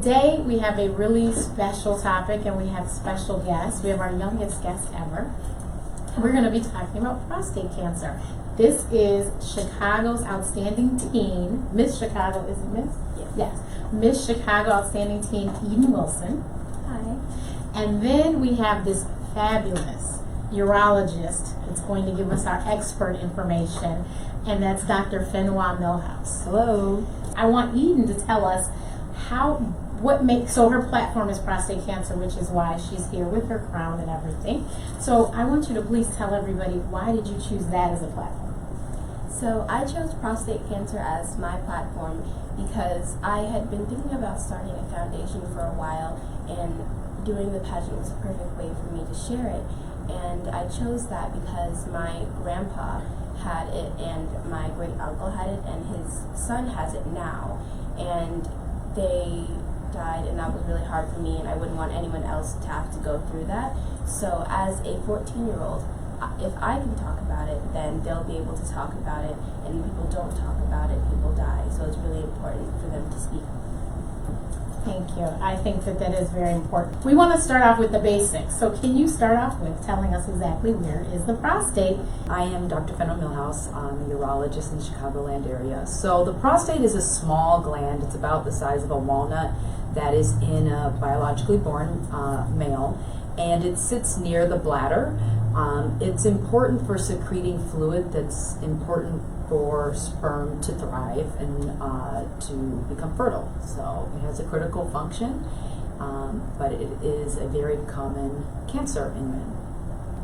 Today we have a really special topic and we have special guests. We have our youngest guest ever. We're going to be talking about prostate cancer. This is Chicago's outstanding teen, Miss Chicago, is it Miss? Yes. Miss Chicago outstanding teen, Eden Wilson. Hi. And then we have this fabulous urologist that's going to give us our expert information, and that's Dr. Fenwa Milhouse. Hello. I want Eden to tell us so her platform is prostate cancer, which is why she's here with her crown and everything. So I want you to please tell everybody, why did you choose that as a platform? So I chose prostate cancer as my platform because I had been thinking about starting a foundation for a while, and doing the pageant was a perfect way for me to share it. And I chose that because my grandpa had it and my great uncle had it and his son has it now. And they died, and that was really hard for me, and I wouldn't want anyone else to have to go through that. So as a 14-year-old, if I can talk about it, then they'll be able to talk about it, and if people don't talk about it, people die. So it's really important for them to speak. Thank you. I think that is very important. We want to start off with the basics. So can you start off with telling us exactly where is the prostate? I am Dr. Fenwa Milhouse. I'm a urologist in the Chicagoland area. So the prostate is a small gland. It's about the size of a walnut that is in a biologically born male, and it sits near the bladder. It's important for secreting fluid that's important for sperm to thrive and to become fertile. So it has a critical function, but it is a very common cancer in men.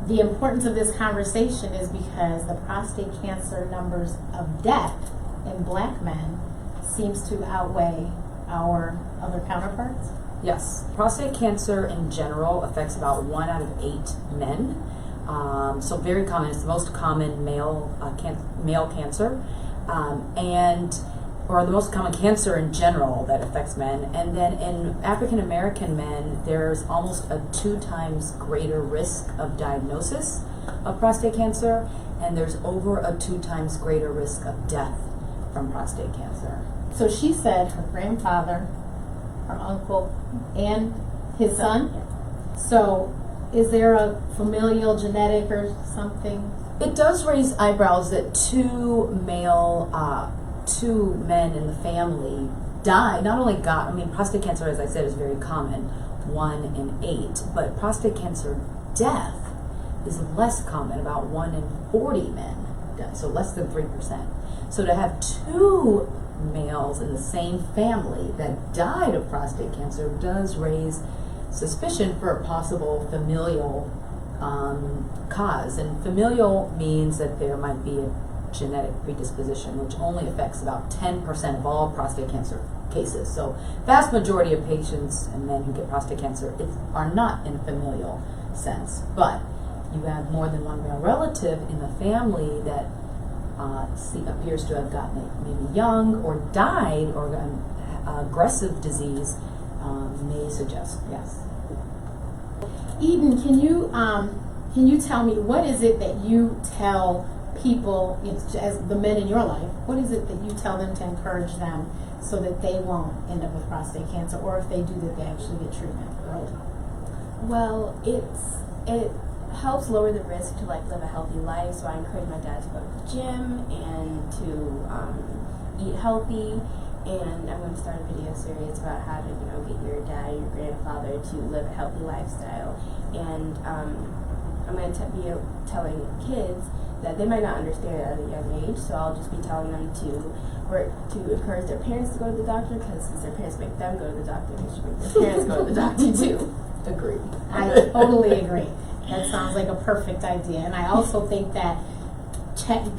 The importance of this conversation is because the prostate cancer numbers of death in black men seems to outweigh our other counterparts. Yes, prostate cancer in general affects about 1 out of 8 men. So very common. It's the most common male cancer, or the most common cancer in general that affects men. And then in African American men, there's almost a 2 times greater risk of diagnosis of prostate cancer, and there's over a 2 times greater risk of death from prostate cancer. So she said her grandfather, her uncle, and his son. So is there a familial genetic or something? It does raise eyebrows that 2 men in the family die. Not only prostate cancer, as I said, is very common, 1 in 8, but prostate cancer death is less common, about 1 in 40 men die, so less than 3%. So to have 2 males in the same family that died of prostate cancer does raise suspicion for a possible familial cause. And familial means that there might be a genetic predisposition, which only affects about 10% of all prostate cancer cases. So vast majority of patients and men who get prostate cancer are not in a familial sense, but you have more than 1 male relative in the family that appears to have gotten it maybe young or died, or aggressive disease may suggest, yes. Eden, can you tell me, what is it that you tell people, as the men in your life, what is it that you tell them to encourage them so that they won't end up with prostate cancer, or if they do, that they actually get treatment early? Well, it helps lower the risk to live a healthy life. So I encourage my dad to go to the gym and to eat healthy. And I'm going to start a video series about how to, get your dad, your grandfather to live a healthy lifestyle. And I'm going to be telling kids that they might not understand at a young age, so I'll just be telling them to encourage their parents to go to the doctor, because since their parents make them go to the doctor, they should make their parents go to the doctor too. Agree. I totally agree. That sounds like a perfect idea. And I also think that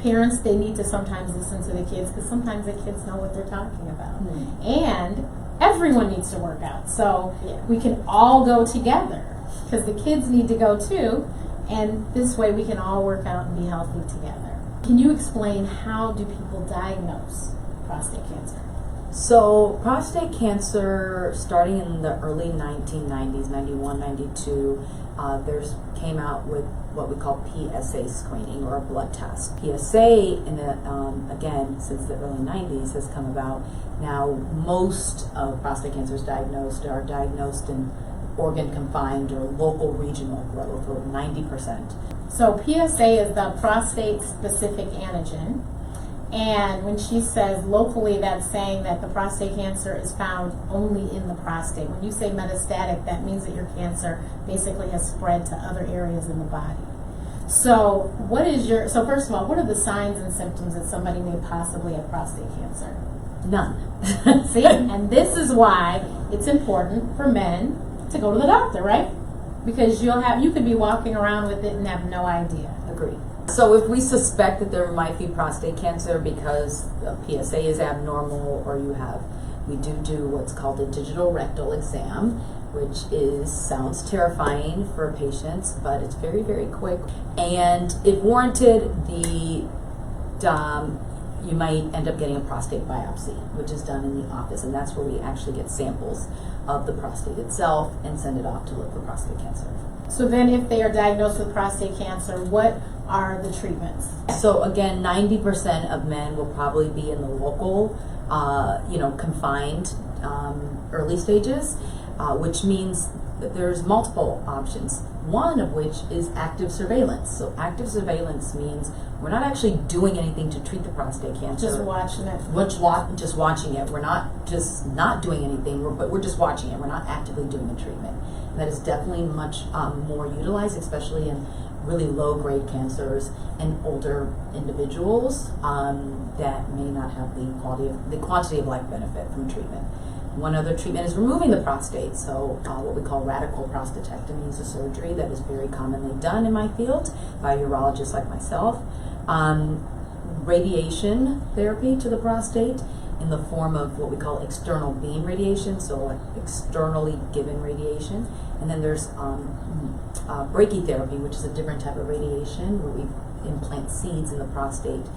parents, they need to sometimes listen to the kids, because sometimes the kids know what they're talking about. Mm-hmm. And everyone needs to work out. So Yeah. we can all go together, because the kids need to go too. And this way we can all work out and be healthy together. Can you explain, how do people diagnose prostate cancer? So prostate cancer, starting in the early 1990s, 91, 92, there's came out with what we call PSA screening, or a blood test. PSA, again, since the early 90s, has come about. Now, most of prostate cancers are diagnosed in organ confined or local regional growth, or 90%. So PSA is the prostate specific antigen. And when she says locally, that's saying that the prostate cancer is found only in the prostate. When you say metastatic, that means that your cancer basically has spread to other areas in the body. So so first of all, what are the signs and symptoms that somebody may possibly have prostate cancer? None. See, and this is why it's important for men to go to the doctor, right? Because you could be walking around with it and have no idea. Agreed. So if we suspect that there might be prostate cancer because PSA is abnormal, or we do what's called a digital rectal exam, which sounds terrifying for patients, but it's very, very quick. And if warranted, you might end up getting a prostate biopsy, which is done in the office, and that's where we actually get samples of the prostate itself and send it off to look for prostate cancer. So then if they are diagnosed with prostate cancer, what are the treatments? So again, 90% of men will probably be in the local, confined early stages, which means that there's multiple options. One of which is active surveillance. So active surveillance means we're not actually doing anything to treat the prostate cancer. Just watching it. Just watching it. We're not just not doing anything, but we're just watching it. We're not actively doing the treatment. And that is definitely much more utilized, especially in really low-grade cancers and older individuals that may not have the quantity of life benefit from treatment. One other treatment is removing the prostate. So what we call radical prostatectomy is a surgery that is very commonly done in my field by urologists like myself. Radiation therapy to the prostate in the form of what we call external beam radiation, so like externally given radiation. And then there's brachytherapy, which is a different type of radiation where we implant seeds in the prostate.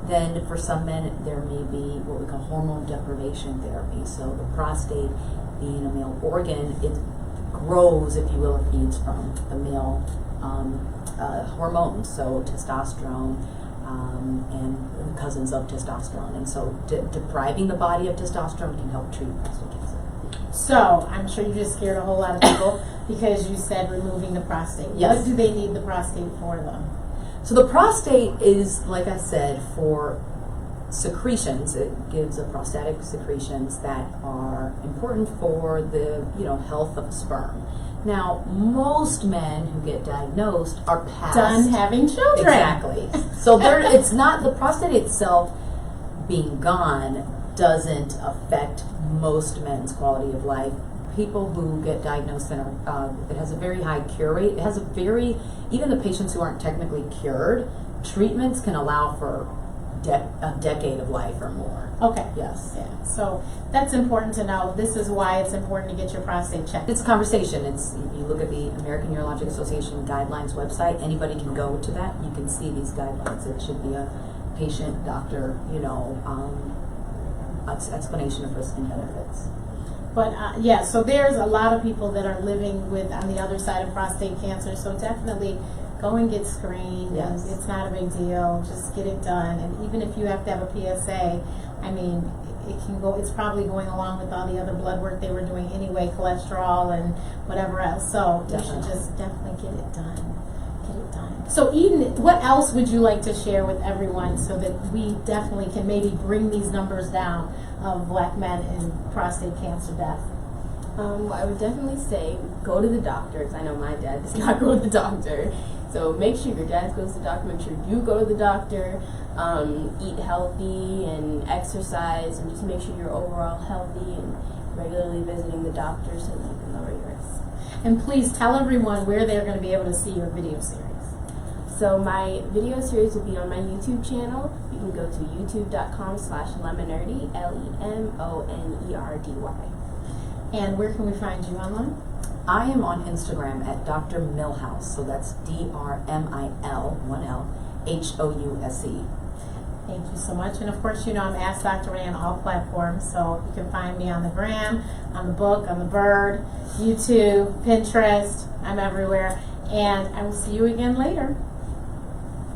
Then for some men, there may be what we call hormone deprivation therapy. So the prostate, being a male organ, it grows, if you will, it feeds from the male hormones, so testosterone and cousins of testosterone. And so depriving the body of testosterone can help treat prostate cancer. So I'm sure you just scared a whole lot of people because you said removing the prostate. Yes. What do they need the prostate for, though? So the prostate is, like I said, for secretions. It gives a prostatic secretions that are important for the health of sperm. Now, most men who get diagnosed are past done having children. Exactly. So it's not the prostate itself being gone doesn't affect most men's quality of life. People who get diagnosed and it has a very high cure rate. It has even the patients who aren't technically cured, treatments can allow for a decade of life or more. Okay. Yes. Yeah. So that's important to know. This is why it's important to get your prostate checked. It's a conversation. If you look at the American Urologic Association guidelines website, anybody can go to that. You can see these guidelines. It should be a patient-doctor, explanation of risks and benefits. But so there's a lot of people that are living on the other side of prostate cancer. So definitely go and get screened. Yes. And it's not a big deal. Just get it done. And even if you have to have a PSA, I mean, it can go. It's probably going along with all the other blood work they were doing anyway, cholesterol and whatever else. So you should just definitely get it done. Get it done. So Eden, what else would you like to share with everyone so that we definitely can maybe bring these numbers down of Black men in prostate cancer death? Well, I would definitely say go to the doctor. I know my dad does not go to the doctor. So make sure your dad goes to the doctor. Make sure you go to the doctor. Eat healthy and exercise, and just make sure you're overall healthy and regularly visiting the doctor so that you can lower your risk. And please tell everyone where they're going to be able to see your video series. So my video series will be on my YouTube channel. You can go to youtube.com/Lemonerdy, Lemonerdy. And where can we find you online? I am on Instagram at Dr. Milhouse, so that's DRMIL, 1L, HOUSE. Thank you so much. And of course, you know, I'm Ask Dr. Renee on all platforms, so you can find me on the gram, on the book, on the bird, YouTube, Pinterest. I'm everywhere. And I will see you again later.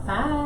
Bye.